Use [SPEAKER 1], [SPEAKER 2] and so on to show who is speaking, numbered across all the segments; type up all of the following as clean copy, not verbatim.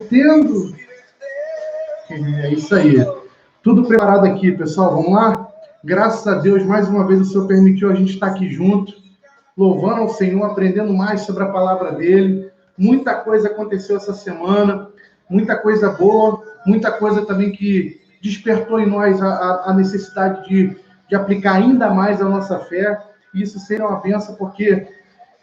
[SPEAKER 1] Tendo. É isso aí. Tudo preparado aqui, pessoal. Vamos lá? Graças a Deus, mais uma vez o Senhor permitiu a gente estar aqui junto, louvando ao Senhor, aprendendo mais sobre a palavra dele. Muita coisa aconteceu essa semana, muita coisa boa, muita coisa também que despertou em nós a necessidade de aplicar ainda mais a nossa fé. E isso seria uma benção, porque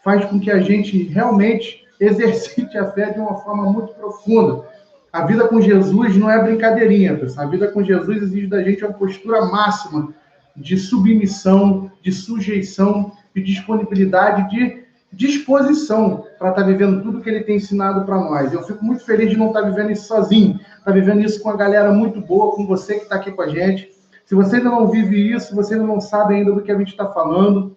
[SPEAKER 1] faz com que a gente realmente exercite a fé de uma forma muito profunda. A vida com Jesus não é brincadeirinha, pessoal. A vida com Jesus exige da gente uma postura máxima de submissão, de sujeição, de disponibilidade, de disposição para estar vivendo tudo que ele tem ensinado para nós. Eu fico muito feliz de não estar vivendo isso sozinho, estar vivendo isso com uma galera muito boa, com você que está aqui com a gente. Se você ainda não vive isso, você ainda não sabe ainda do que a gente está falando,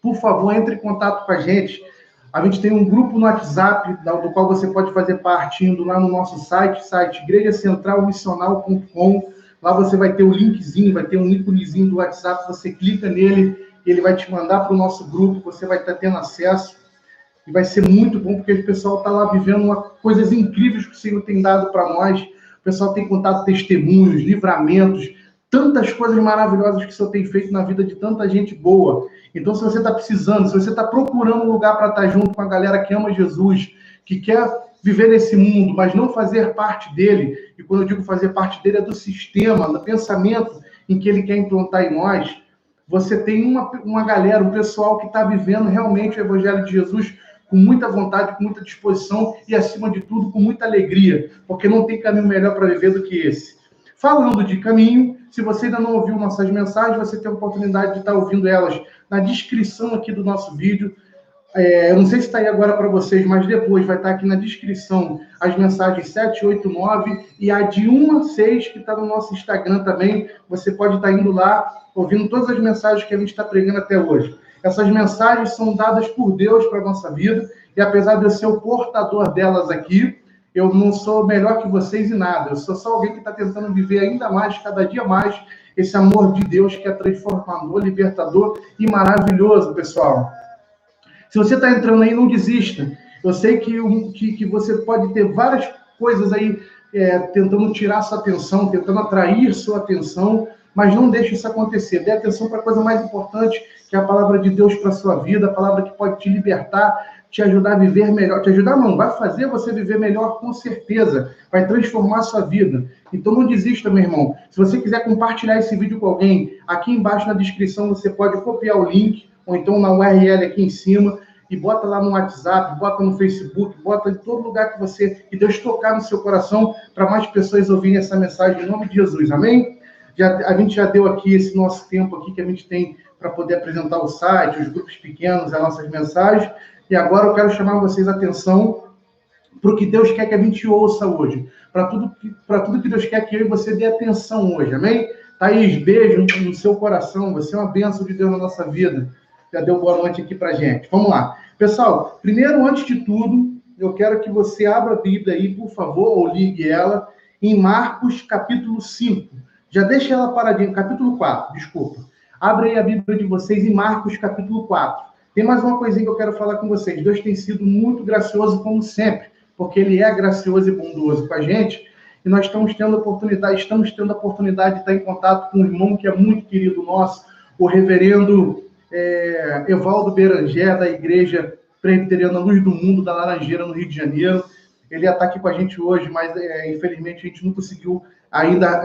[SPEAKER 1] por favor, entre em contato com a gente. A gente tem um grupo no WhatsApp, do qual você pode fazer parte indo lá no nosso site igrejacentralmissional.com. Lá você vai ter o linkzinho, vai ter um íconezinho do WhatsApp, você clica nele, ele vai te mandar para o nosso grupo, você vai estar tendo acesso. E vai ser muito bom, porque o pessoal está lá vivendo coisas incríveis que o Senhor tem dado para nós. O pessoal tem contado testemunhos, livramentos, tantas coisas maravilhosas que o Senhor tem feito na vida de tanta gente boa. Então, se você está precisando, se você está procurando um lugar para estar junto com a galera que ama Jesus, que quer viver nesse mundo, mas não fazer parte dele, e quando eu digo fazer parte dele, é do sistema, do pensamento em que ele quer implantar em nós, você tem uma galera, um pessoal que está vivendo realmente o Evangelho de Jesus com muita vontade, com muita disposição e, acima de tudo, com muita alegria, porque não tem caminho melhor para viver do que esse. Falando de caminho, se você ainda não ouviu nossas mensagens, você tem a oportunidade de estar ouvindo elas na descrição aqui do nosso vídeo. Eu não sei se está aí agora para vocês, mas depois vai estar aqui na descrição as mensagens 7, 8, 9 e a de 1 a 6, que está no nosso Instagram também. Você pode estar indo lá, ouvindo todas as mensagens que a gente está pregando até hoje. Essas mensagens são dadas por Deus para a nossa vida, e apesar de eu ser o portador delas aqui, eu não sou melhor que vocês em nada. Eu sou só alguém que está tentando viver ainda mais, cada dia mais, esse amor de Deus que é transformador, libertador e maravilhoso, pessoal. Se você está entrando aí, não desista. Eu sei que você pode ter várias coisas aí tentando tirar sua atenção, tentando atrair sua atenção, mas não deixe isso acontecer. Dê atenção para a coisa mais importante, que é a palavra de Deus para a sua vida, a palavra que pode te libertar, te ajudar a viver melhor. Te ajudar não, vai fazer você viver melhor com certeza. Vai transformar a sua vida. Então não desista, meu irmão. Se você quiser compartilhar esse vídeo com alguém, aqui embaixo na descrição você pode copiar o link, ou então na URL aqui em cima, e bota lá no WhatsApp, bota no Facebook, bota em todo lugar que Deus tocar no seu coração, para mais pessoas ouvirem essa mensagem em nome de Jesus, amém? A gente já deu aqui esse nosso tempo aqui que a gente tem para poder apresentar o site, os grupos pequenos, as nossas mensagens, e agora eu quero chamar vocês a atenção para o que Deus quer que a gente ouça hoje, para tudo que Deus quer que eu e você dê atenção hoje, amém? Thaís, beijo no seu coração, você é uma bênção de Deus na nossa vida. Já deu boa noite aqui para gente. Vamos lá. Pessoal, primeiro, antes de tudo, eu quero que você abra a Bíblia aí, por favor, ou ligue ela, em Marcos, capítulo 5. Já deixa ela paradinha, capítulo 4, desculpa. Abre aí a Bíblia de vocês em Marcos, capítulo 4. Tem mais uma coisinha que eu quero falar com vocês. Deus tem sido muito gracioso, como sempre, porque Ele é gracioso e bondoso com a gente, e nós estamos tendo a oportunidade de estar em contato com um irmão que é muito querido nosso, o reverendo Evaldo Beranger, da Igreja Presbiteriana Luz do Mundo, da Laranjeira, no Rio de Janeiro. Ele ia estar aqui com a gente hoje, mas infelizmente a gente não conseguiu ainda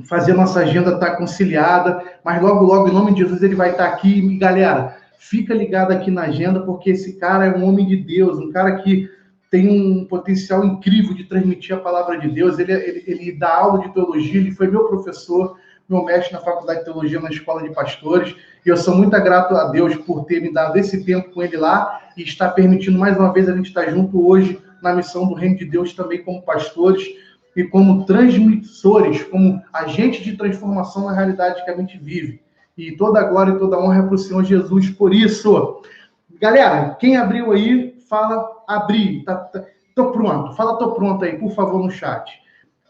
[SPEAKER 1] fazer a nossa agenda estar conciliada, mas logo, logo, em nome de Jesus, ele vai estar aqui. E, galera, fica ligado aqui na agenda, porque esse cara é um homem de Deus, um cara que tem um potencial incrível de transmitir a palavra de Deus. Ele dá aula de teologia, ele foi meu professor, meu mestre na faculdade de teologia na escola de pastores, e eu sou muito grato a Deus por ter me dado esse tempo com ele lá e estar permitindo mais uma vez a gente estar junto hoje na missão do Reino de Deus, também como pastores e como transmissores, como agentes de transformação na realidade que a gente vive. E toda a glória e toda a honra é para o Senhor Jesus por isso. Galera, quem abriu aí, fala abri. Tô pronto. Fala tô pronto aí, por favor, no chat.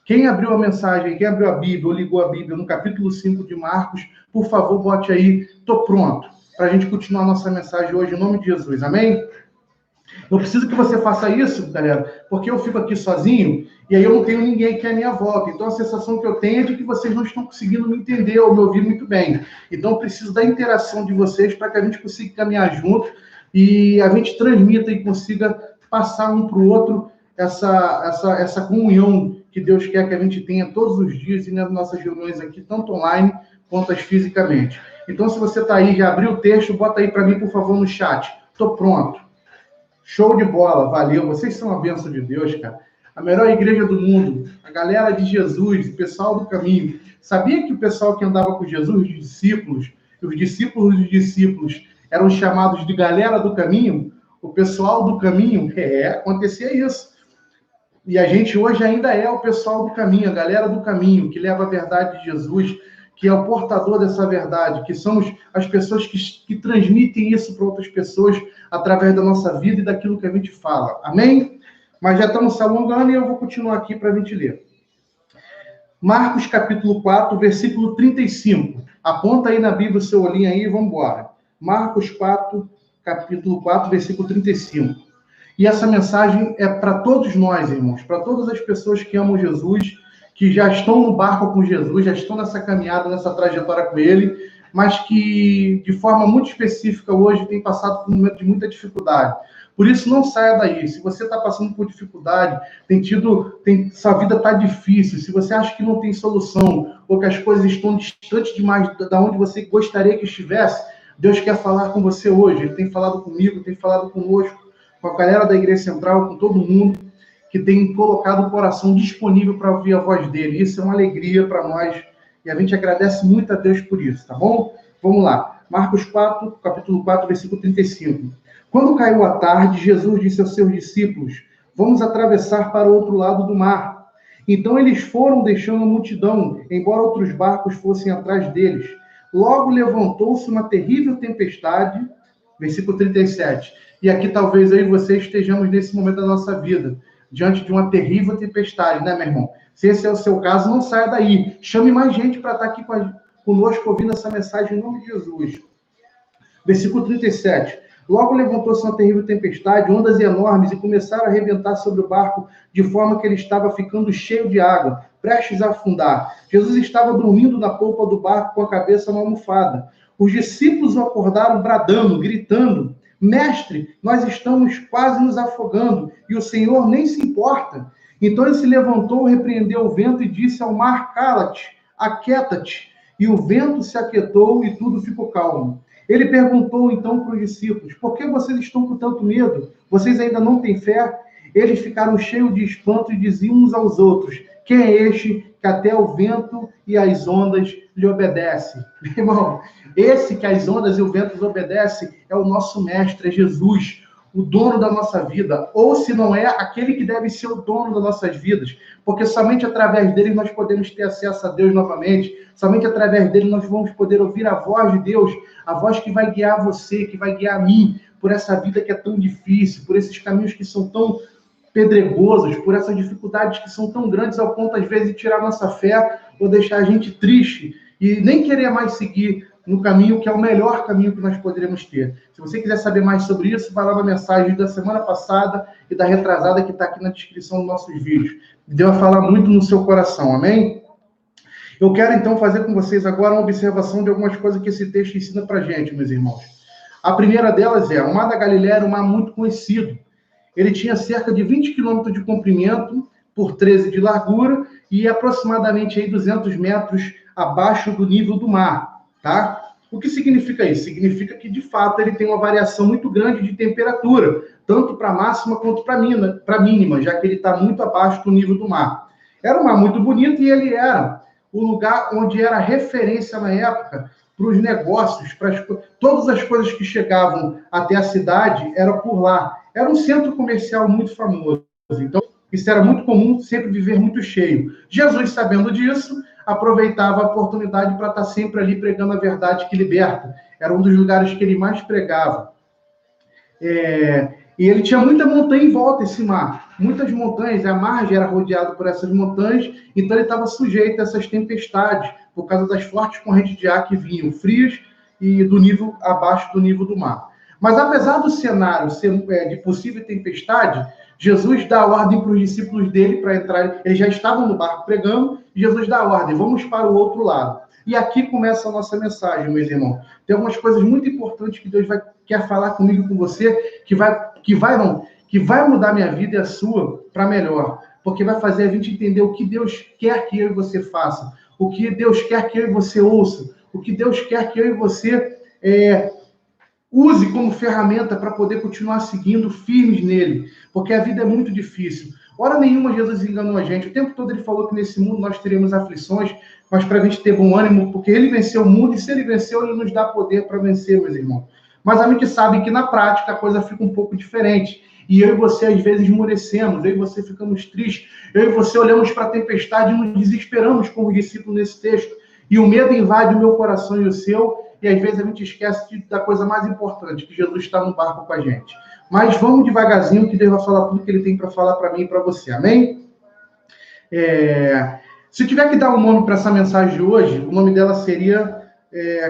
[SPEAKER 1] Quem abriu a mensagem, quem abriu a Bíblia ou ligou a Bíblia no capítulo 5 de Marcos, por favor, bote aí, tô pronto, para a gente continuar a nossa mensagem hoje, em nome de Jesus, amém? Eu preciso que você faça isso, galera, porque eu fico aqui sozinho e aí eu não tenho ninguém aqui à minha volta. Então a sensação que eu tenho é de que vocês não estão conseguindo me entender ou me ouvir muito bem. Então eu preciso da interação de vocês para que a gente consiga caminhar junto e a gente transmita e consiga passar um para o outro essa comunhão que Deus quer que a gente tenha todos os dias e nas nossas reuniões aqui, tanto online quanto as fisicamente. Então, se você está aí, já abriu o texto, bota aí para mim, por favor, no chat. Estou pronto. Show de bola, valeu. Vocês são a bênção de Deus, cara. A melhor igreja do mundo, a galera de Jesus, o pessoal do caminho. Sabia que o pessoal que andava com Jesus, os discípulos dos discípulos, eram chamados de galera do caminho? O pessoal do caminho? Acontecia isso. E a gente hoje ainda é o pessoal do caminho, a galera do caminho, que leva a verdade de Jesus, que é o portador dessa verdade, que somos as pessoas que transmitem isso para outras pessoas através da nossa vida e daquilo que a gente fala. Amém? Mas já estamos se alongando e eu vou continuar aqui para a gente ler. Marcos capítulo 4, versículo 35. Aponta aí na Bíblia o seu olhinho aí e vamos embora. Marcos 4, capítulo 4, versículo 35. E essa mensagem é para todos nós, irmãos, para todas as pessoas que amam Jesus, que já estão no barco com Jesus, já estão nessa caminhada, nessa trajetória com Ele, mas que, de forma muito específica, hoje tem passado por um momento de muita dificuldade. Por isso, não saia daí. Se você está passando por dificuldade, sua vida está difícil, se você acha que não tem solução, ou que as coisas estão distantes demais da onde você gostaria que estivesse, Deus quer falar com você hoje. Ele tem falado comigo, tem falado conosco, com a galera da Igreja Central, com todo mundo que tem colocado o coração disponível para ouvir a voz dele. Isso é uma alegria para nós e a gente agradece muito a Deus por isso, tá bom? Vamos lá. Marcos 4, capítulo 4, versículo 35. Quando caiu a tarde, Jesus disse aos seus discípulos: vamos atravessar para o outro lado do mar. Então eles foram, deixando a multidão, embora outros barcos fossem atrás deles. Logo levantou-se uma terrível tempestade, versículo 37. E aqui talvez eu e você estejamos nesse momento da nossa vida, diante de uma terrível tempestade, né, meu irmão? Se esse é o seu caso, não saia daí. Chame mais gente para estar aqui conosco ouvindo essa mensagem em nome de Jesus. Versículo 37. Logo levantou-se uma terrível tempestade, ondas enormes, e começaram a arrebentar sobre o barco, de forma que ele estava ficando cheio de água, prestes a afundar. Jesus estava dormindo na polpa do barco com a cabeça na almofada. Os discípulos o acordaram bradando, gritando: Mestre, nós estamos quase nos afogando, e o Senhor nem se importa. Então ele se levantou, repreendeu o vento e disse ao mar: Cala-te, aquieta-te. E o vento se aquietou e tudo ficou calmo. Ele perguntou então para os discípulos: por que vocês estão com tanto medo? Vocês ainda não têm fé? Eles ficaram cheios de espanto e diziam uns aos outros: quem é este que até o vento e as ondas lhe obedecem? Irmão, esse que as ondas e o vento lhe obedecem é o nosso mestre, é Jesus, o dono da nossa vida. Ou se não é, aquele que deve ser o dono das nossas vidas. Porque somente através dele nós podemos ter acesso a Deus novamente. Somente através dele nós vamos poder ouvir a voz de Deus, a voz que vai guiar você, que vai guiar a mim, por essa vida que é tão difícil, por esses caminhos que são tão pedregosos, por essas dificuldades que são tão grandes ao ponto, às vezes, de tirar nossa fé ou deixar a gente triste e nem querer mais seguir no caminho que é o melhor caminho que nós poderemos ter. Se você quiser saber mais sobre isso, vai lá na mensagem da semana passada e da retrasada que está aqui na descrição dos nossos vídeos. Deus vai falar muito no seu coração, amém? Eu quero, então, fazer com vocês agora uma observação de algumas coisas que esse texto ensina para a gente, meus irmãos. A primeira delas é: o Mar da Galileia era um mar muito conhecido. Ele tinha cerca de 20 quilômetros de comprimento por 13 de largura e aproximadamente aí 200 metros abaixo do nível do mar, tá? O que significa isso? Significa que, de fato, ele tem uma variação muito grande de temperatura, tanto para a máxima quanto para a mínima, já que ele está muito abaixo do nível do mar. Era um mar muito bonito e ele era o lugar onde era referência na época para os negócios, para todas as coisas que chegavam até a cidade, era por lá. Era um centro comercial muito famoso. Então, isso era muito comum, sempre viver muito cheio. Jesus, sabendo disso, aproveitava a oportunidade para estar sempre ali pregando a verdade que liberta. Era um dos lugares que ele mais pregava. E ele tinha muita montanha em volta, esse mar. Muitas montanhas, a margem era rodeada por essas montanhas, então ele estava sujeito a essas tempestades, por causa das fortes correntes de ar que vinham frias e do nível abaixo do nível do mar. Mas apesar do cenário ser de possível tempestade, Jesus dá a ordem para os discípulos dele para entrar. Eles já estavam no barco pregando, e Jesus dá a ordem, vamos para o outro lado. E aqui começa a nossa mensagem, meus irmãos. Tem algumas coisas muito importantes que Deus quer falar comigo e com você, que vai mudar minha vida e a sua para melhor. Porque vai fazer a gente entender o que Deus quer que eu e você faça, o que Deus quer que eu e você ouça, o que Deus quer que eu e você use como ferramenta para poder continuar seguindo firmes nele, porque a vida é muito difícil. Hora nenhuma Jesus enganou a gente. O tempo todo ele falou que nesse mundo nós teríamos aflições, mas para a gente ter bom ânimo, porque ele venceu o mundo, e se ele venceu, ele nos dá poder para vencer, meus irmãos. Mas a gente sabe que na prática a coisa fica um pouco diferente. E eu e você, às vezes, esmorecemos, eu e você ficamos tristes, eu e você olhamos para a tempestade e nos desesperamos como discípulo nesse texto. E o medo invade o meu coração e o seu, e às vezes a gente esquece da coisa mais importante, que Jesus está no barco com a gente. Mas vamos devagarzinho, que Deus vai falar tudo que ele tem para falar para mim e para você, amém? Se eu tiver que dar um nome para essa mensagem de hoje, o nome dela seria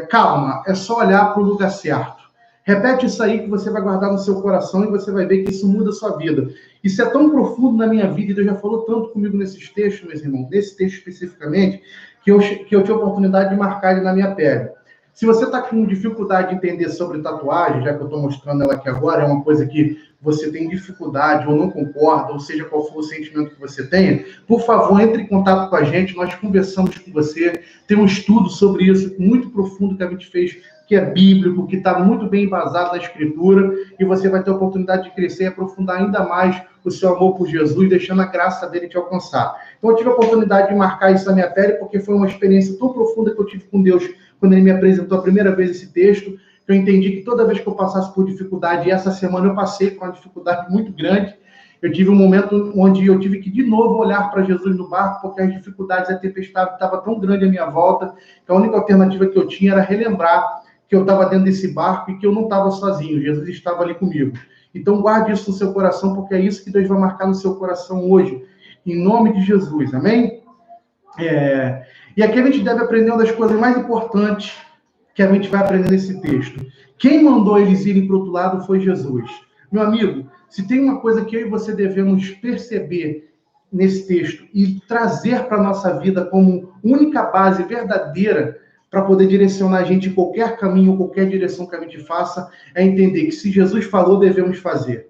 [SPEAKER 1] Calma, é só olhar para o lugar certo. Repete isso aí que você vai guardar no seu coração e você vai ver que isso muda a sua vida. Isso é tão profundo na minha vida, e Deus já falou tanto comigo nesses textos, meus irmãos, nesse texto especificamente, que eu tive a oportunidade de marcar ele na minha pele. Se você está com dificuldade de entender sobre tatuagem, já que eu estou mostrando ela aqui agora, é uma coisa que você tem dificuldade ou não concorda, ou seja, qual for o sentimento que você tenha, por favor, entre em contato com a gente, nós conversamos com você, tem um estudo sobre isso muito profundo que a gente fez, que é bíblico, que está muito bem embasado na Escritura, e você vai ter a oportunidade de crescer e aprofundar ainda mais o seu amor por Jesus, deixando a graça dele te alcançar. Então, eu tive a oportunidade de marcar isso na minha pele, porque foi uma experiência tão profunda que eu tive com Deus, quando ele me apresentou a primeira vez esse texto, que eu entendi que toda vez que eu passasse por dificuldade, e essa semana eu passei por uma dificuldade muito grande, eu tive um momento onde eu tive que, de novo, olhar para Jesus no barco, porque as dificuldades, a tempestade estava tão grande à minha volta, que a única alternativa que eu tinha era relembrar que eu estava dentro desse barco e que eu não estava sozinho, Jesus estava ali comigo. Então, guarde isso no seu coração, porque é isso que Deus vai marcar no seu coração hoje, em nome de Jesus, amém? E aqui a gente deve aprender uma das coisas mais importantes que a gente vai aprender nesse texto. Quem mandou eles irem para o outro lado foi Jesus. Meu amigo, se tem uma coisa que eu e você devemos perceber nesse texto e trazer para a nossa vida como única base verdadeira para poder direcionar a gente em qualquer caminho, qualquer direção que a gente faça, é entender que se Jesus falou, devemos fazer.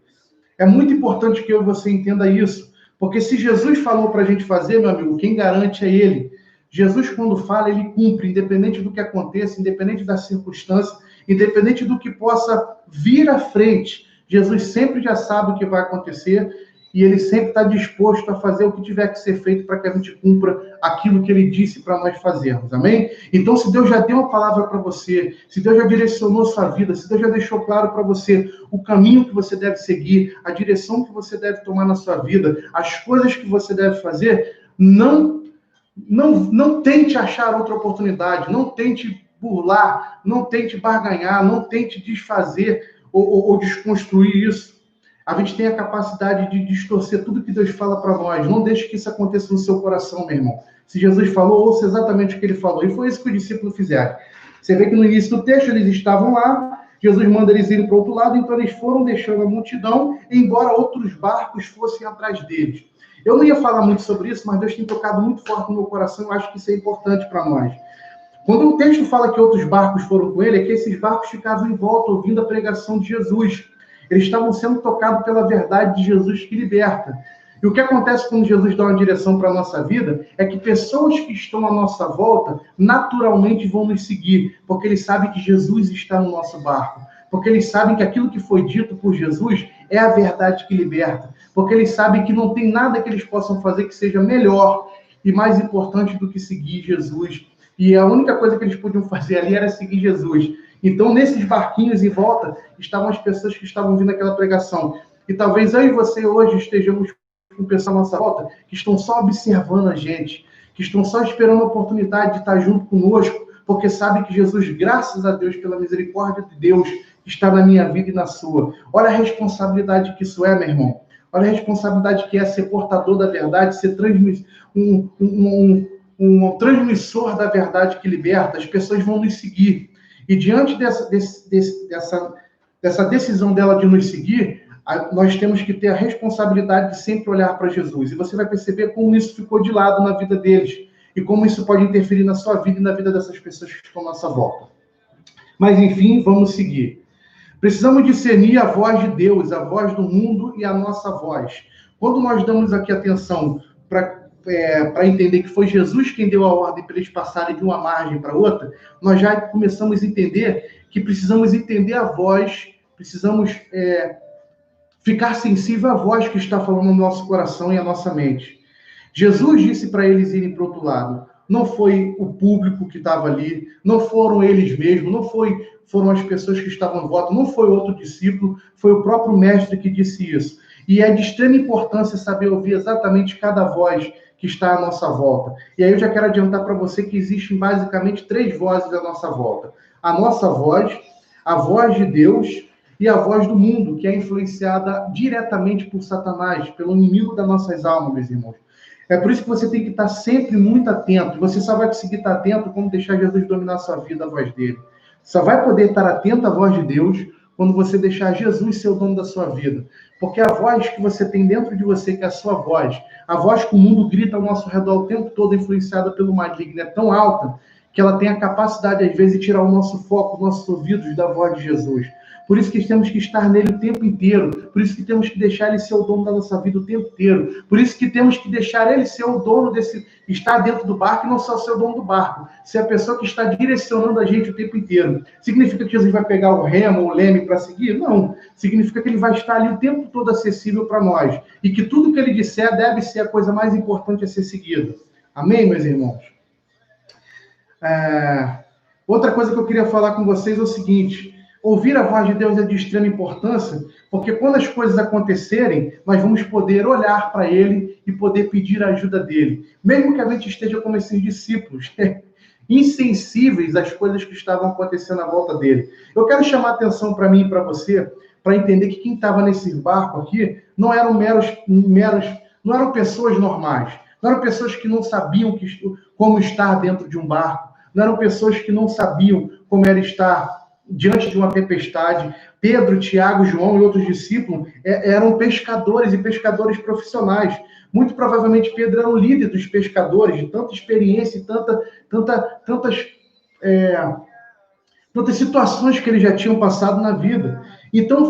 [SPEAKER 1] É muito importante que eu e você entenda isso, porque se Jesus falou para a gente fazer, meu amigo, quem garante é Ele. Jesus, quando fala, Ele cumpre, independente do que aconteça, independente da circunstância, independente do que possa vir à frente. Jesus sempre já sabe o que vai acontecer e Ele sempre está disposto a fazer o que tiver que ser feito para que a gente cumpra aquilo que Ele disse para nós fazermos, amém? Então, se Deus já deu uma palavra para você, se Deus já direcionou sua vida, se Deus já deixou claro para você o caminho que você deve seguir, a direção que você deve tomar na sua vida, as coisas que você deve fazer, não tente achar outra oportunidade, não tente burlar, não tente barganhar, não tente desfazer ou desconstruir isso. A gente tem a capacidade de distorcer tudo que Deus fala para nós. Não deixe que isso aconteça no seu coração, meu irmão. Se Jesus falou, ouça exatamente o que ele falou. E foi isso que os discípulos fizeram. Você vê que no início do texto eles estavam lá, Jesus manda eles irem para o outro lado, então eles foram deixando a multidão, embora outros barcos fossem atrás deles. Eu não ia falar muito sobre isso, mas Deus tem tocado muito forte no meu coração, eu acho que isso é importante para nós. Quando o texto fala que outros barcos foram com ele, é que esses barcos ficavam em volta, ouvindo a pregação de Jesus. Eles estavam sendo tocados pela verdade de Jesus que liberta. E o que acontece quando Jesus dá uma direção para a nossa vida é que pessoas que estão à nossa volta naturalmente vão nos seguir, porque eles sabem que Jesus está no nosso barco. Porque eles sabem que aquilo que foi dito por Jesus é a verdade que liberta. Porque eles sabem que não tem nada que eles possam fazer que seja melhor e mais importante do que seguir Jesus. E a única coisa que eles podiam fazer ali era seguir Jesus. Então, nesses barquinhos em volta, estavam as pessoas que estavam ouvindo aquela pregação. E talvez eu e você hoje estejamos com pessoas à nossa volta que estão só observando a gente, que estão só esperando a oportunidade de estar junto conosco, porque sabem que Jesus, graças a Deus, pela misericórdia de Deus, está na minha vida e na sua. Olha a responsabilidade que isso é, meu irmão. Olha a responsabilidade que é ser portador da verdade, ser um transmissor da verdade que liberta. As pessoas vão nos seguir. E diante dessa dessa decisão dela de nos seguir, nós temos que ter a responsabilidade de sempre olhar para Jesus. E você vai perceber como isso ficou de lado na vida deles e como isso pode interferir na sua vida e na vida dessas pessoas que estão à nossa volta. Mas, enfim, vamos seguir. Precisamos discernir a voz de Deus, a voz do mundo e a nossa voz. Quando nós damos aqui atenção para entender que foi Jesus quem deu a ordem para eles passarem de uma margem para outra, nós já começamos a entender que precisamos entender a voz, precisamos ficar sensível à voz que está falando no nosso coração e à nossa mente. Jesus disse para eles irem para o outro lado. Não foi o público que estava ali, não foram eles mesmos, não foram as pessoas que estavam em volta, não foi outro discípulo, foi o próprio mestre que disse isso. E é de extrema importância saber ouvir exatamente cada voz que está à nossa volta. E aí eu já quero adiantar para você que existem basicamente 3 vozes à nossa volta. A nossa voz, a voz de Deus e a voz do mundo, que é influenciada diretamente por Satanás, pelo inimigo das nossas almas, meus irmãos. É por isso que você tem que estar sempre muito atento. Você só vai conseguir estar atento quando deixar Jesus dominar a sua vida, a voz dele. Só vai poder estar atento à voz de Deus quando você deixar Jesus ser o dono da sua vida. Porque a voz que você tem dentro de você, que é a sua voz, a voz que o mundo grita ao nosso redor o tempo todo, influenciada pelo maligno, é tão alta que ela tem a capacidade, às vezes, de tirar o nosso foco, os nossos ouvidos da voz de Jesus. Por isso que temos que estar nele o tempo inteiro. Por isso que temos que deixar ele ser o dono da nossa vida o tempo inteiro. Por isso que temos que deixar ele ser o dono estar dentro do barco e não só ser o dono do barco. Ser a pessoa que está direcionando a gente o tempo inteiro. Significa que Jesus vai pegar o remo ou o leme para seguir? Não. Significa que ele vai estar ali o tempo todo acessível para nós. E que tudo que ele disser deve ser a coisa mais importante a ser seguida. Amém, meus irmãos? Outra coisa que eu queria falar com vocês é o seguinte: ouvir a voz de Deus é de extrema importância, porque quando as coisas acontecerem, nós vamos poder olhar para ele e poder pedir a ajuda dele. Mesmo que a gente esteja como esses discípulos, insensíveis às coisas que estavam acontecendo à volta dele. Eu quero chamar a atenção para mim e para você, para entender que quem estava nesse barco aqui não eram não eram pessoas normais. Não eram pessoas que não sabiam como estar dentro de um barco. Não eram pessoas que não sabiam como era estar diante de uma tempestade. Pedro, Tiago, João e outros discípulos eram pescadores e pescadores profissionais. Muito provavelmente Pedro era o líder dos pescadores, de tanta experiência e tantas situações que eles já tinham passado na vida. Então,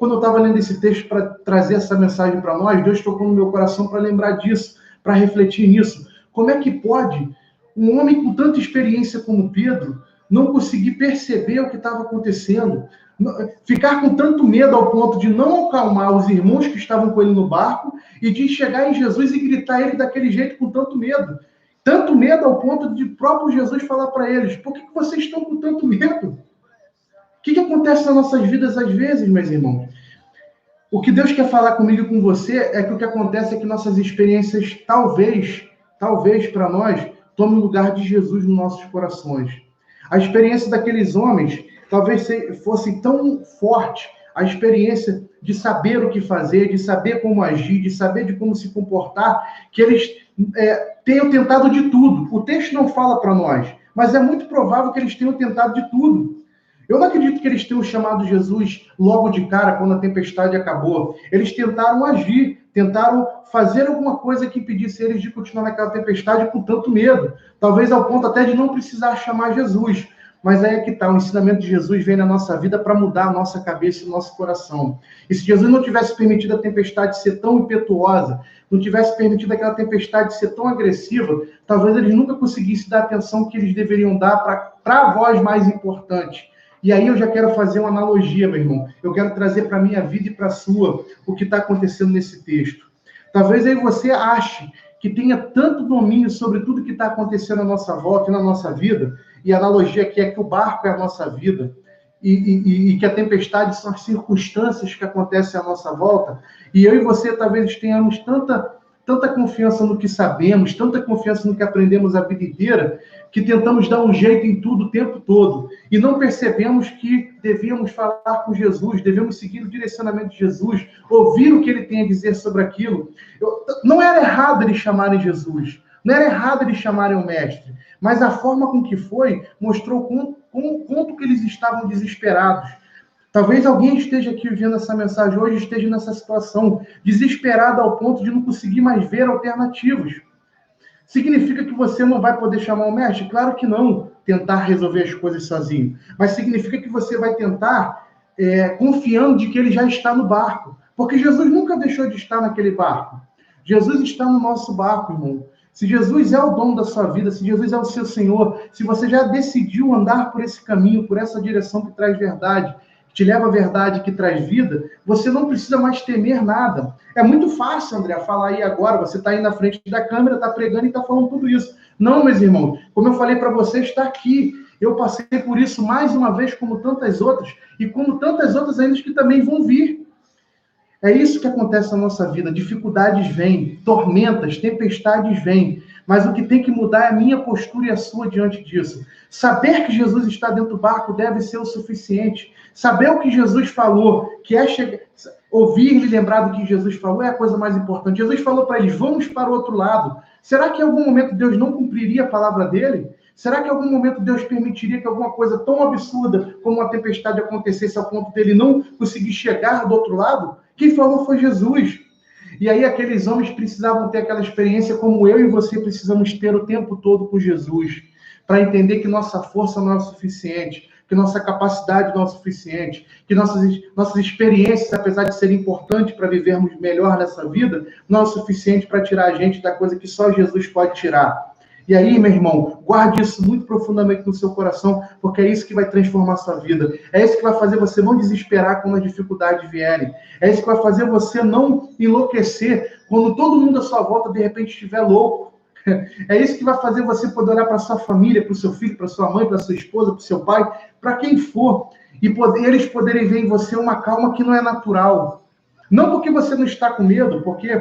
[SPEAKER 1] quando eu estava lendo esse texto para trazer essa mensagem para nós, Deus tocou no meu coração para lembrar disso, para refletir nisso. Como é que pode um homem com tanta experiência como Pedro não conseguir perceber o que estava acontecendo, ficar com tanto medo ao ponto de não acalmar os irmãos que estavam com ele no barco e de chegar em Jesus e gritar ele daquele jeito com tanto medo? Tanto medo ao ponto de próprio Jesus falar para eles: por que vocês estão com tanto medo? O que acontece nas nossas vidas às vezes, meus irmãos? O que Deus quer falar comigo e com você é que o que acontece é que nossas experiências, talvez para nós, tomem o lugar de Jesus nos nossos corações. A experiência daqueles homens talvez fosse tão forte, a experiência de saber o que fazer, de saber como agir, de saber de como se comportar, que eles tenham tentado de tudo. O texto não fala para nós, mas é muito provável que eles tenham tentado de tudo. Eu não acredito que eles tenham chamado Jesus logo de cara, quando a tempestade acabou. Eles tentaram agir, tentaram fazer alguma coisa que impedisse eles de continuar naquela tempestade com tanto medo. Talvez ao ponto até de não precisar chamar Jesus. Mas aí é que está, o ensinamento de Jesus vem na nossa vida para mudar a nossa cabeça e o nosso coração. E se Jesus não tivesse permitido a tempestade ser tão impetuosa, não tivesse permitido aquela tempestade ser tão agressiva, talvez eles nunca conseguissem dar a atenção que eles deveriam dar para a voz mais importante. E aí eu já quero fazer uma analogia, meu irmão. Eu quero trazer para a minha vida e para a sua o que está acontecendo nesse texto. Talvez aí você ache que tenha tanto domínio sobre tudo que está acontecendo à nossa volta e na nossa vida, e a analogia aqui é que o barco é a nossa vida, e que a tempestade são as circunstâncias que acontecem à nossa volta, e eu e você talvez tenhamos tanta confiança no que sabemos, tanta confiança no que aprendemos a vida inteira, que tentamos dar um jeito em tudo o tempo todo, e não percebemos que devíamos falar com Jesus, devemos seguir o direcionamento de Jesus, ouvir o que ele tem a dizer sobre aquilo. Não era errado eles chamarem Jesus, não era errado eles chamarem o mestre, mas a forma com que foi mostrou quanto que eles estavam desesperados. Talvez alguém esteja aqui vendo essa mensagem hoje, esteja nessa situação, desesperado ao ponto de não conseguir mais ver alternativas. Significa que você não vai poder chamar o mestre? Claro que não, tentar resolver as coisas sozinho. Mas significa que você vai tentar confiando de que ele já está no barco. Porque Jesus nunca deixou de estar naquele barco. Jesus está no nosso barco, irmão. Se Jesus é o dono da sua vida, se Jesus é o seu Senhor, se você já decidiu andar por esse caminho, por essa direção que traz verdade, que te leva à verdade, que traz vida, você não precisa mais temer nada. É muito fácil, André, falar aí agora, você está aí na frente da câmera, está pregando e está falando tudo isso. Não, meus irmãos, como eu falei para você, está aqui. Eu passei por isso mais uma vez, como tantas outras, e como tantas outras ainda que também vão vir. É isso que acontece na nossa vida. Dificuldades vêm, tormentas, tempestades vêm. Mas o que tem que mudar é a minha postura e a sua diante disso. Saber que Jesus está dentro do barco deve ser o suficiente. Saber o que Jesus falou, que é ouvir e lembrar do que Jesus falou, é a coisa mais importante. Jesus falou para eles, vamos para o outro lado. Será que em algum momento Deus não cumpriria a palavra dele? Será que em algum momento Deus permitiria que alguma coisa tão absurda como uma tempestade acontecesse ao ponto dele não conseguir chegar do outro lado? Quem falou foi Jesus. E aí aqueles homens precisavam ter aquela experiência como eu e você precisamos ter o tempo todo com Jesus, para entender que nossa força não é o suficiente, que nossa capacidade não é o suficiente, que nossas experiências, apesar de serem importantes para vivermos melhor nessa vida, não é o suficiente para tirar a gente da coisa que só Jesus pode tirar. E aí, meu irmão, guarde isso muito profundamente no seu coração, porque é isso que vai transformar a sua vida. É isso que vai fazer você não desesperar quando as dificuldades vierem. É isso que vai fazer você não enlouquecer quando todo mundo à sua volta, de repente, estiver louco. É isso que vai fazer você poder olhar para sua família, para o seu filho, para sua mãe, para sua esposa, para o seu pai, para quem for, e eles poderem ver em você uma calma que não é natural. Não porque você não está com medo, porque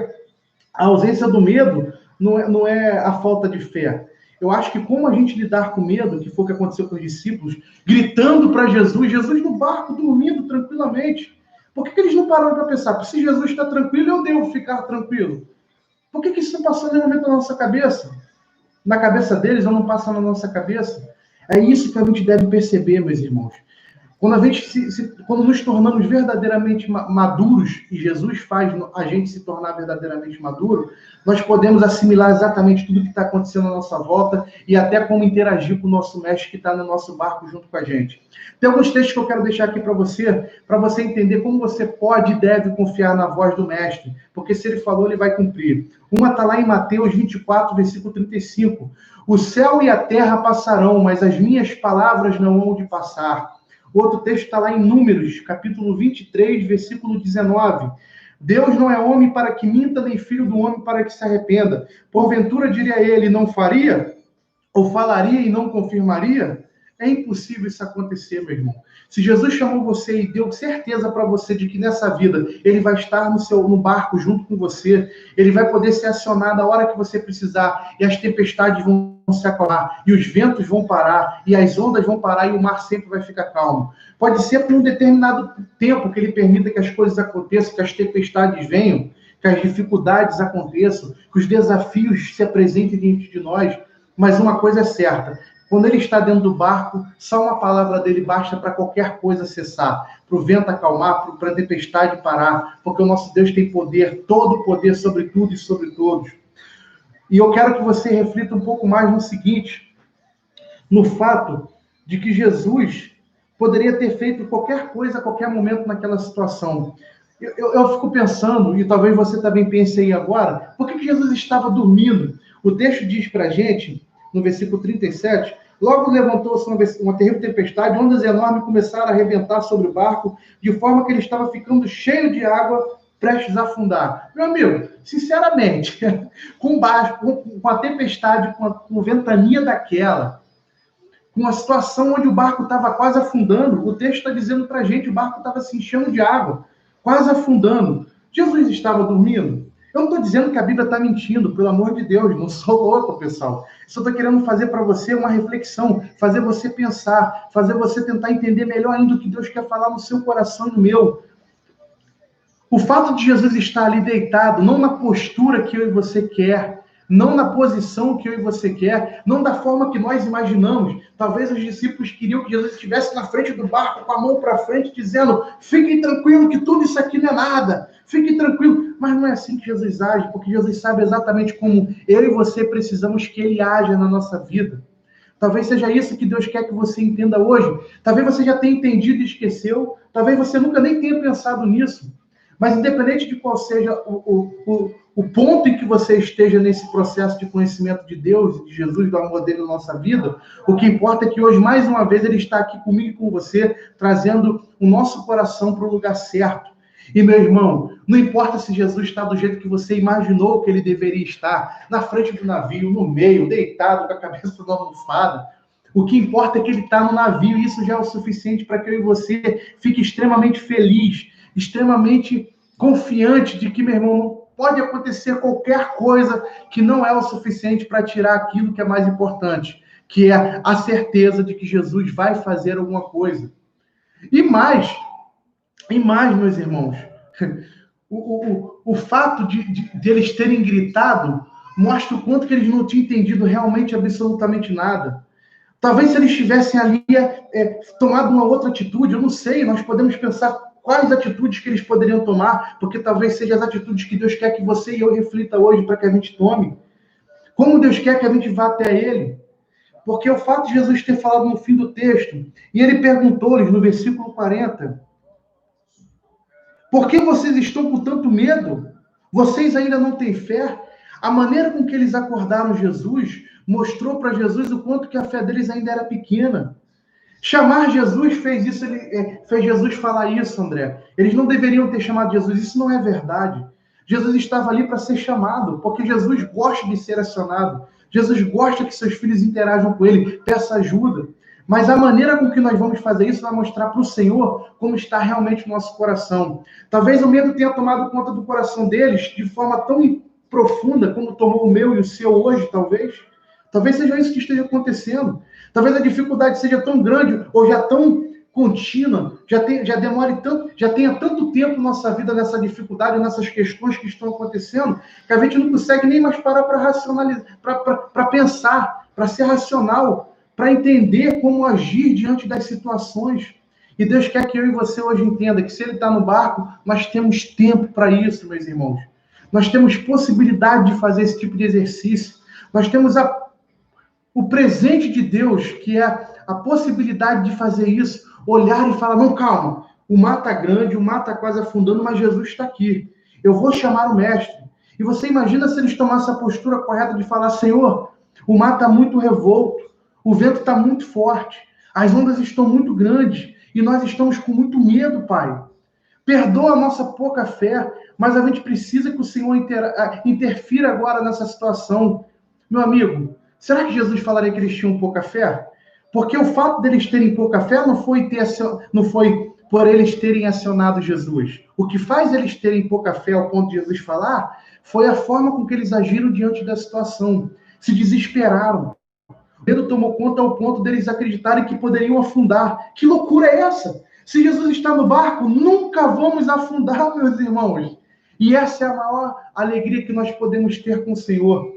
[SPEAKER 1] a ausência do medo não é a falta de fé. Eu acho que como a gente lidar com medo, que foi o que aconteceu com os discípulos, gritando para Jesus, Jesus no barco, dormindo tranquilamente. Por que eles não pararam para pensar? Porque se Jesus está tranquilo, eu devo ficar tranquilo. Por que isso não passou nenhum momento na nossa cabeça? Na cabeça deles ou não passa na nossa cabeça? É isso que a gente deve perceber, meus irmãos. Quando nos tornamos verdadeiramente maduros, e Jesus faz a gente se tornar verdadeiramente maduro, nós podemos assimilar exatamente tudo que está acontecendo à nossa volta e até como interagir com o nosso mestre que está no nosso barco junto com a gente. Tem alguns textos que eu quero deixar aqui para você entender como você pode e deve confiar na voz do mestre, porque se ele falou, ele vai cumprir. Uma está lá em Mateus 24, versículo 35. O céu e a terra passarão, mas as minhas palavras não hão de passar. O outro texto está lá em Números, capítulo 23, versículo 19. Deus não é homem para que minta, nem filho do homem para que se arrependa. Porventura, diria ele, não faria? Ou falaria e não confirmaria? É impossível isso acontecer, meu irmão. Se Jesus chamou você e deu certeza para você de que nessa vida ele vai estar no barco junto com você, ele vai poder ser acionado a hora que você precisar, e as tempestades vão se acalmar, e os ventos vão parar, e as ondas vão parar, e o mar sempre vai ficar calmo. Pode ser por um determinado tempo que ele permita que as coisas aconteçam, que as tempestades venham, que as dificuldades aconteçam, que os desafios se apresentem diante de nós, mas uma coisa é certa: quando ele está dentro do barco, só uma palavra dele basta para qualquer coisa cessar, para o vento acalmar, para a tempestade parar, porque o nosso Deus tem poder, todo o poder sobre tudo e sobre todos. E eu quero que você reflita um pouco mais no seguinte, no fato de que Jesus poderia ter feito qualquer coisa a qualquer momento naquela situação. Eu fico pensando, e talvez você também pense aí agora, por que Jesus estava dormindo? O texto diz para a gente, no versículo 37, logo levantou-se uma terrível tempestade, ondas enormes começaram a arrebentar sobre o barco, de forma que ele estava ficando cheio de água, prestes a afundar. Meu amigo, sinceramente, com a tempestade, com a ventania daquela, com a situação onde o barco estava quase afundando, o texto está dizendo para a gente, o barco estava se enchendo de água, quase afundando. Jesus estava dormindo? Eu não estou dizendo que a Bíblia está mentindo, pelo amor de Deus, não sou louco, pessoal. Só estou querendo fazer para você uma reflexão, fazer você pensar, fazer você tentar entender melhor ainda o que Deus quer falar no seu coração e no meu. O fato de Jesus estar ali deitado, não na postura que eu e você quer, não na posição que eu e você quer, não da forma que nós imaginamos. Talvez os discípulos queriam que Jesus estivesse na frente do barco, com a mão para frente, dizendo: fiquem tranquilos que tudo isso aqui não é nada, fiquem tranquilos. Mas não é assim que Jesus age, porque Jesus sabe exatamente como eu e você precisamos que ele haja na nossa vida. Talvez seja isso que Deus quer que você entenda hoje. Talvez você já tenha entendido e esqueceu. Talvez você nunca nem tenha pensado nisso. Mas independente de qual seja o ponto em que você esteja nesse processo de conhecimento de Deus, de Jesus, do amor dele na nossa vida, o que importa é que hoje, mais uma vez, ele está aqui comigo e com você, trazendo o nosso coração para o lugar certo. E, meu irmão, não importa se Jesus está do jeito que você imaginou que ele deveria estar, na frente do navio, no meio, deitado, com a cabeça na almofada. O que importa é que ele está no navio, e isso já é o suficiente para que eu e você fique extremamente feliz, extremamente confiante de que, meu irmão, não pode acontecer qualquer coisa que não é o suficiente para tirar aquilo que é mais importante, que é a certeza de que Jesus vai fazer alguma coisa. E mais, meus irmãos, o fato de eles terem gritado mostra o quanto que eles não tinham entendido realmente absolutamente nada. Talvez se eles tivessem ali tomado uma outra atitude, eu não sei, nós podemos pensar quais atitudes que eles poderiam tomar, porque talvez sejam as atitudes que Deus quer que você e eu reflita hoje para que a gente tome. Como Deus quer que a gente vá até Ele. Porque o fato de Jesus ter falado no fim do texto, e ele perguntou-lhes no versículo 40, por que vocês estão com tanto medo? Vocês ainda não têm fé? A maneira com que eles acordaram Jesus mostrou para Jesus o quanto que a fé deles ainda era pequena. Chamar Jesus fez Jesus falar isso, André. Eles não deveriam ter chamado Jesus, isso não é verdade. Jesus estava ali para ser chamado, porque Jesus gosta de ser acionado. Jesus gosta que seus filhos interajam com ele, peça ajuda. Mas a maneira com que nós vamos fazer isso vai mostrar para o Senhor como está realmente o nosso coração. Talvez o medo tenha tomado conta do coração deles de forma tão profunda como tomou o meu e o seu hoje, talvez. Talvez seja isso que esteja acontecendo. Talvez a dificuldade seja tão grande ou já tão contínua, já demore tanto, já tenha tanto tempo na nossa vida nessa dificuldade, nessas questões que estão acontecendo, que a gente não consegue nem mais parar para racionalizar, para pensar, para ser racional, para entender como agir diante das situações. E Deus quer que eu e você hoje entenda que se Ele está no barco, nós temos tempo para isso, meus irmãos. Nós temos possibilidade de fazer esse tipo de exercício. Nós temos o presente de Deus, que é a possibilidade de fazer isso, olhar e falar, não, calma, o mar está grande, o mar está quase afundando, mas Jesus está aqui. Eu vou chamar o mestre. E você imagina se eles tomassem a postura correta de falar, Senhor, o mar está muito revolto, o vento está muito forte, as ondas estão muito grandes e nós estamos com muito medo, Pai. Perdoa a nossa pouca fé, mas a gente precisa que o Senhor interfira agora nessa situação. Meu amigo, será que Jesus falaria que eles tinham pouca fé? Porque o fato deles terem pouca fé não foi por eles terem acionado Jesus. O que faz eles terem pouca fé ao ponto de Jesus falar foi a forma com que eles agiram diante da situação. Se desesperaram. O medo tomou conta ao ponto deles acreditarem que poderiam afundar. Que loucura é essa? Se Jesus está no barco, nunca vamos afundar, meus irmãos. E essa é a maior alegria que nós podemos ter com o Senhor.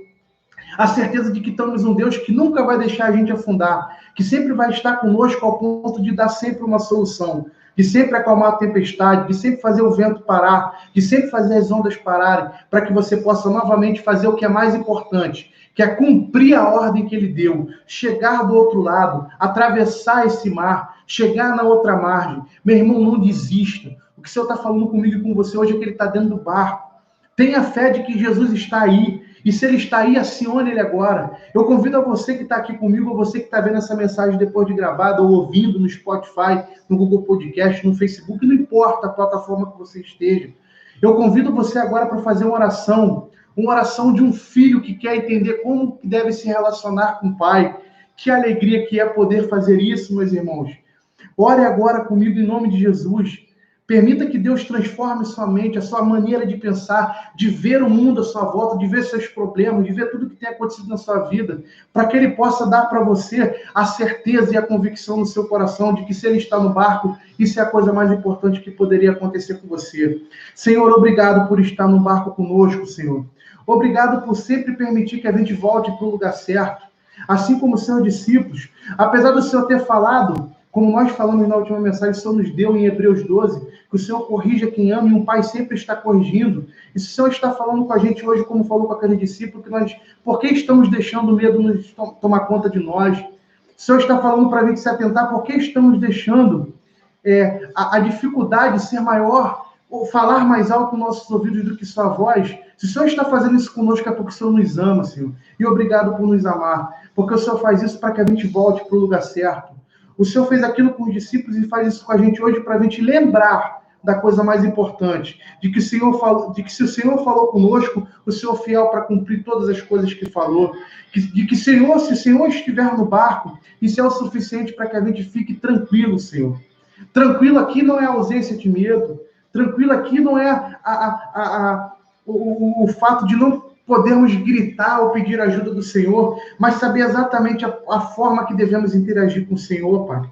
[SPEAKER 1] A certeza de que estamos um Deus que nunca vai deixar a gente afundar, que sempre vai estar conosco ao ponto de dar sempre uma solução, de sempre acalmar a tempestade, de sempre fazer o vento parar, de sempre fazer as ondas pararem, para que você possa novamente fazer o que é mais importante, que é cumprir a ordem que ele deu, chegar do outro lado, atravessar esse mar, chegar na outra margem. Meu irmão, não desista. O que o Senhor está falando comigo e com você hoje é que ele está dentro do barco. Tenha fé de que Jesus está aí. E se ele está aí, acione ele agora. Eu convido a você que está aqui comigo, ou você que está vendo essa mensagem depois de gravada, ou ouvindo no Spotify, no Google Podcast, no Facebook, não importa a plataforma que você esteja. Eu convido você agora para fazer uma oração de um filho que quer entender como deve se relacionar com o pai. Que alegria que é poder fazer isso, meus irmãos. Ore agora comigo em nome de Jesus. Permita que Deus transforme sua mente, a sua maneira de pensar, de ver o mundo à sua volta, de ver seus problemas, de ver tudo que tem acontecido na sua vida, para que Ele possa dar para você a certeza e a convicção no seu coração de que se Ele está no barco, isso é a coisa mais importante que poderia acontecer com você. Senhor, obrigado por estar no barco conosco, Senhor. Obrigado por sempre permitir que a gente volte para o lugar certo. Assim como os seus discípulos, apesar do Senhor ter falado, como nós falamos na última mensagem, o Senhor nos deu em Hebreus 12, que o Senhor corrija quem ama e um pai sempre está corrigindo. E se o Senhor está falando com a gente hoje, como falou com aquele discípulo, por que estamos deixando o medo nos tomar conta de nós? O Senhor está falando para a gente se atentar, por que estamos deixando a dificuldade ser maior, ou falar mais alto nos nossos ouvidos do que sua voz? Se o Senhor está fazendo isso conosco, é porque o Senhor nos ama, Senhor. E obrigado por nos amar, porque o Senhor faz isso para que a gente volte para o lugar certo. O Senhor fez aquilo com os discípulos e faz isso com a gente hoje para a gente lembrar da coisa mais importante, de que se o Senhor falou conosco, o Senhor é fiel para cumprir todas as coisas que falou, de que se o Senhor estiver no barco, isso é o suficiente para que a gente fique tranquilo, Senhor. Tranquilo aqui não é a ausência de medo, tranquilo aqui não é o fato de não podermos gritar ou pedir ajuda do Senhor, mas saber exatamente a forma que devemos interagir com o Senhor, Pai.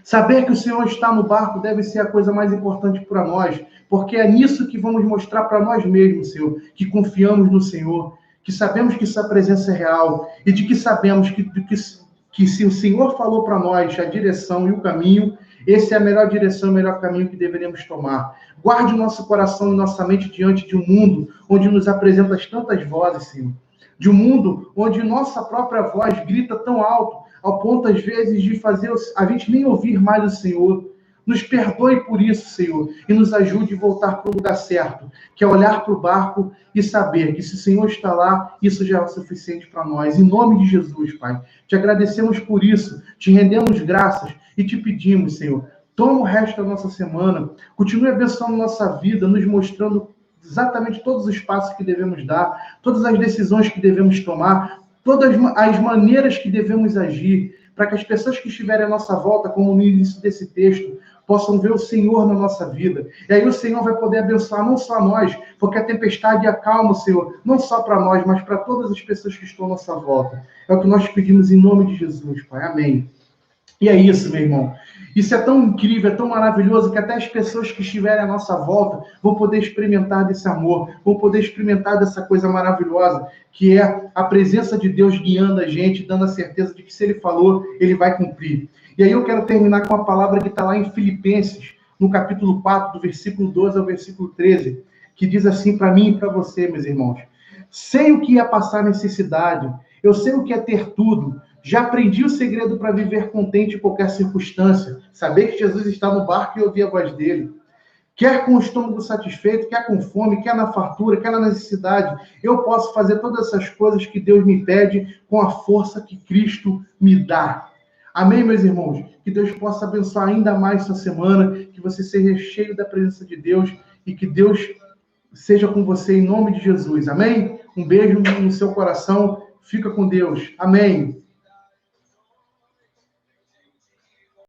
[SPEAKER 1] Saber que o Senhor está no barco deve ser a coisa mais importante para nós, porque é nisso que vamos mostrar para nós mesmos, Senhor, que confiamos no Senhor, que sabemos que sua presença é real e de que sabemos que se o Senhor falou para nós a direção e o caminho, esse é a melhor direção, o melhor caminho que deveríamos tomar. Guarde o nosso coração e nossa mente diante de um mundo onde nos apresentas tantas vozes, Senhor. De um mundo onde nossa própria voz grita tão alto, ao ponto, às vezes, de fazer a gente nem ouvir mais o Senhor. Nos perdoe por isso, Senhor, e nos ajude a voltar para o lugar certo, que é olhar para o barco e saber que se o Senhor está lá, isso já é o suficiente para nós. Em nome de Jesus, Pai, te agradecemos por isso, te rendemos graças e te pedimos, Senhor, toma o resto da nossa semana, continue abençoando nossa vida, nos mostrando exatamente todos os passos que devemos dar, todas as decisões que devemos tomar, todas as maneiras que devemos agir, para que as pessoas que estiverem à nossa volta, como no início desse texto, possam ver o Senhor na nossa vida. E aí o Senhor vai poder abençoar não só nós, porque a tempestade acalma, Senhor, não só para nós, mas para todas as pessoas que estão à nossa volta. É o que nós pedimos em nome de Jesus, Pai. Amém. E é isso, meu irmão. Isso é tão incrível, é tão maravilhoso, que até as pessoas que estiverem à nossa volta vão poder experimentar desse amor, vão poder experimentar dessa coisa maravilhosa, que é a presença de Deus guiando a gente, dando a certeza de que se Ele falou, Ele vai cumprir. E aí eu quero terminar com a palavra que está lá em Filipenses, no capítulo 4, do versículo 12 ao versículo 13, que diz assim para mim e para você, meus irmãos: sei o que é passar necessidade, eu sei o que é ter tudo, já aprendi o segredo para viver contente em qualquer circunstância, saber que Jesus está no barco e ouvir a voz dele. Quer com o estômago satisfeito, quer com fome, quer na fartura, quer na necessidade, eu posso fazer todas essas coisas que Deus me pede com a força que Cristo me dá. Amém, meus irmãos? Que Deus possa abençoar ainda mais essa semana, que você seja cheio da presença de Deus e que Deus seja com você em nome de Jesus. Amém? Um beijo no seu coração. Fica com Deus. Amém.